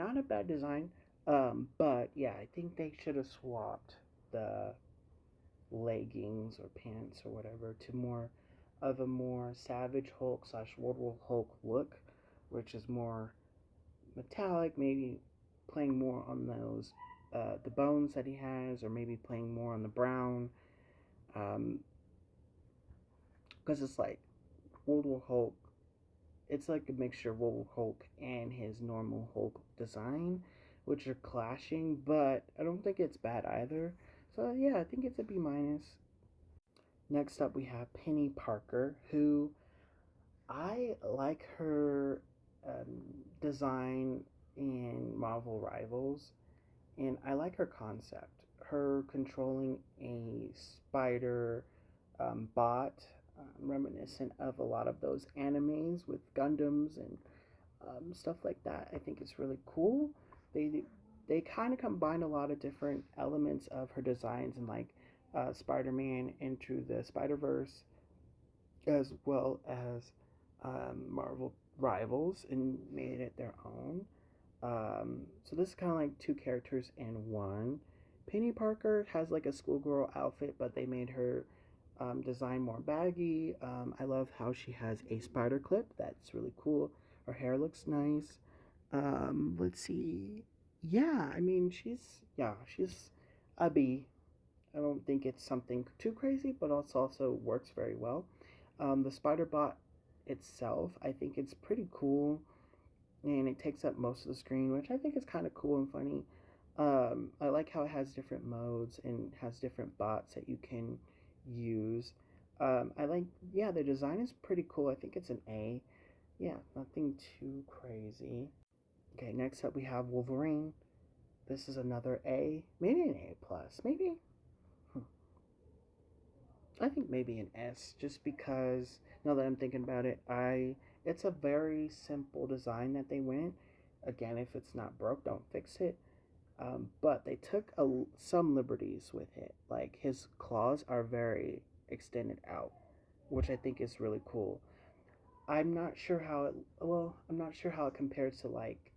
not a bad design. But yeah, I think they should have swapped the leggings or pants or whatever to more of a more Savage Hulk slash World War Hulk look, which is more metallic, maybe playing more on those the bones that he has, or maybe playing more on the brown. Um, because it's like World War Hulk. It's like a mixture of World War Hulk and his normal Hulk design, which are clashing. But I don't think it's bad either. So yeah, I think it's a B minus. Next up, we have Penny Parker, who I like her design in Marvel Rivals, and I like her concept. Her controlling a spider bot, reminiscent of a lot of those animes with Gundams and stuff like that. I think it's really cool. They they kind of combine a lot of different elements of her designs and like Spider-Man into the Spider-Verse, as well as Marvel Rivals, and made it their own. So this is kind of like two characters in one. Penny Parker has like a schoolgirl outfit, but they made her design more baggy. I love how she has a spider clip. That's really cool. Her hair looks nice. Let's see. Yeah, I mean she's a B. I don't think it's something too crazy, but also works very well. The spider bot itself, I think it's pretty cool, and it takes up most of the screen, which I think is kind of cool and funny. I like how it has different modes and has different bots that you can use. I like, yeah, the design is pretty cool. I think it's an A. Yeah, nothing too crazy. Okay, next up we have Wolverine. This is another A, maybe an A plus, maybe. I think maybe an S, just because now that I'm thinking about it, I it's a very simple design that they went. Again, if it's not broke, don't fix it. But they took some liberties with it. Like his claws are very extended out, which I think is really cool. I'm not sure how it. Well, I'm not sure how it compares to like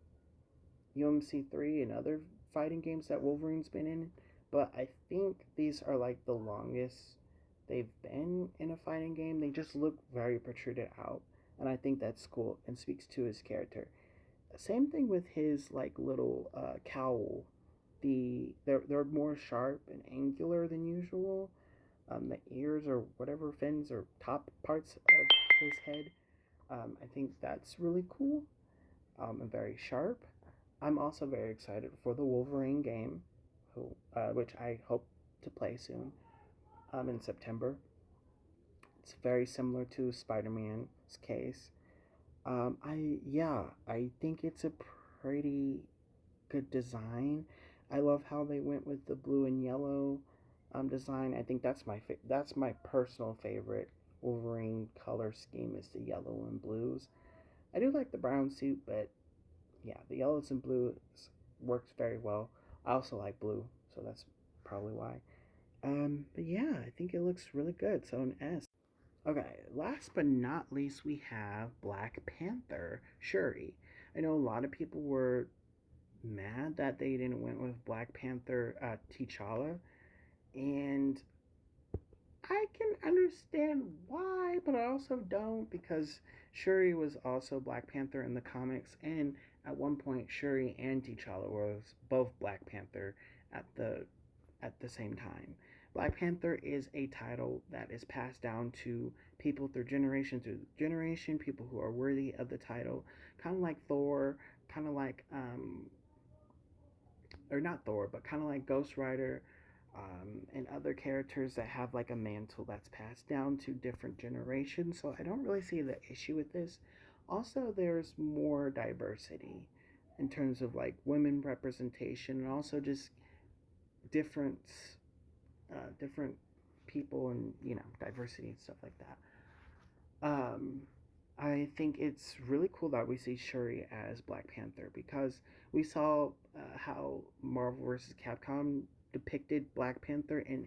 UMC3 and other fighting games that Wolverine's been in, but I think these are like the longest they've been in a fighting game. They just look very protruded out, and I think that's cool and speaks to his character. Same thing with his like little cowl. They're more sharp and angular than usual. The ears or whatever fins or top parts of his head. I think that's really cool and very sharp. I'm also very excited for the Wolverine game, which I hope to play soon in September. It's very similar to Spider-Man's case. I think it's a pretty good design. I love how they went with the blue and yellow design. I think that's my personal favorite Wolverine color scheme is the yellow and blues. I do like the brown suit, but yeah, the yellows and blues works very well. I also like blue, so that's probably why. But yeah, I think it looks really good. So an S. Okay, last but not least, we have Black Panther Shuri. I know a lot of people were mad that they didn't went with Black Panther T'Challa, and I can understand why, but I also don't, because Shuri was also Black Panther in the comics, and at one point Shuri and T'Challa was both Black Panther at the same time. Black Panther is a title that is passed down to people through generation, people who are worthy of the title, kind of like Thor, kind of like or not Thor, but kind of like Ghost Rider, and other characters that have like a mantle that's passed down to different generations. So I don't really see the issue with this. Also, there's more diversity in terms of like women representation, and also just different different people, and diversity and stuff like that. I think it's really cool that we see Shuri as Black Panther, because we saw how Marvel vs. Capcom depicted Black Panther in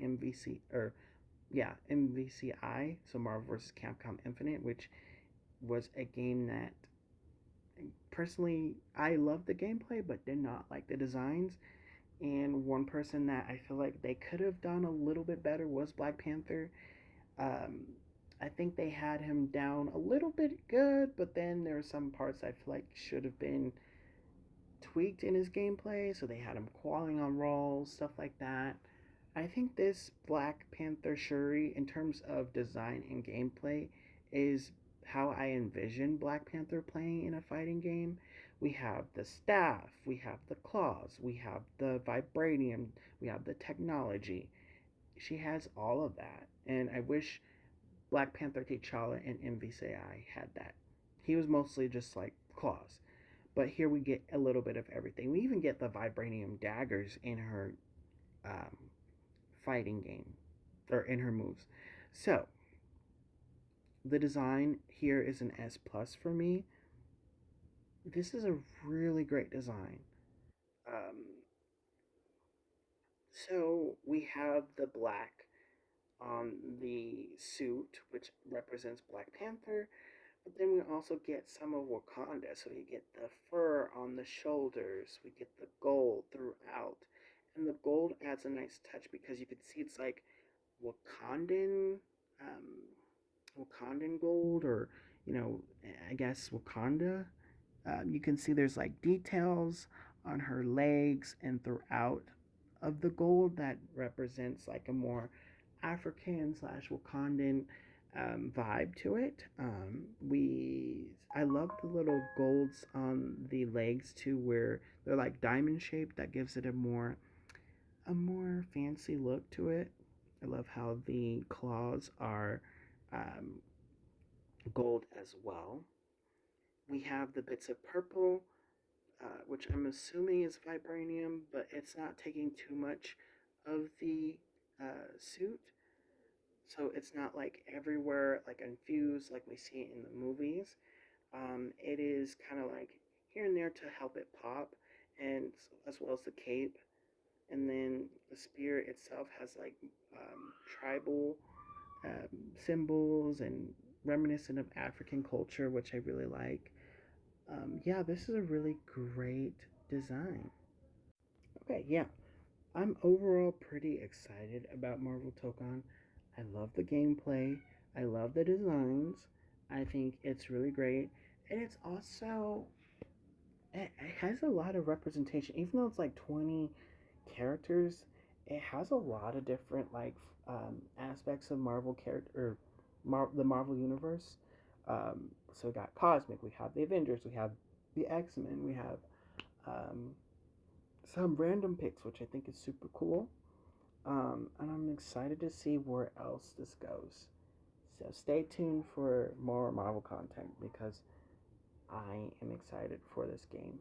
MVCI, so Marvel vs. Capcom Infinite, which was a game that personally, I love the gameplay, but did not like the designs. And one person that I feel like they could have done a little bit better was Black Panther. Um, I think they had him down a little bit good, but then there are some parts I feel like should have been tweaked in his gameplay. So they had him crawling on walls, stuff like that. I think this Black Panther Shuri, in terms of design and gameplay, is how I envision Black Panther playing in a fighting game. We have the staff, we have the claws, we have the vibranium, we have the technology. She has all of that. And I wish Black Panther T'Challa and MVCI had that. He was mostly just like claws. But here we get a little bit of everything. We even get the vibranium daggers in her um, fighting game or in her moves. So the design here is an S plus for me. This is a really great design. Um, so we have the black on the suit, which represents Black Panther, but then we also get some of Wakanda. So we get the fur on the shoulders, we get the gold throughout, and the gold adds a nice touch because you can see it's like Wakandan, um, Wakandan gold, or I guess Wakanda. You can see there's like details on her legs and throughout of the gold that represents like a more African slash Wakandan vibe to it. I love the little golds on the legs too, where they're like diamond shaped. That gives it a more fancy look to it. I love how the claws are um, gold as well. We have the bits of purple, which I'm assuming is vibranium, but it's not taking too much of the suit. So it's not like everywhere, like infused, like we see it in the movies. It is kind of like here and there to help it pop, and as well as the cape. And then the spear itself has like tribal symbols and reminiscent of African culture, which I really like. Yeah, this is a really great design. Okay, yeah, I'm overall pretty excited about Marvel Tokon. I love the gameplay, I love the designs. I think it's really great, and it has a lot of representation. Even though it's like 20 characters, it has a lot of different like aspects of Marvel character or the Marvel universe. So we got cosmic, we have the Avengers, we have the X-Men, we have um, some random picks, which I think is super cool. And I'm excited to see where else this goes. So stay tuned for more Marvel content because I am excited for this game.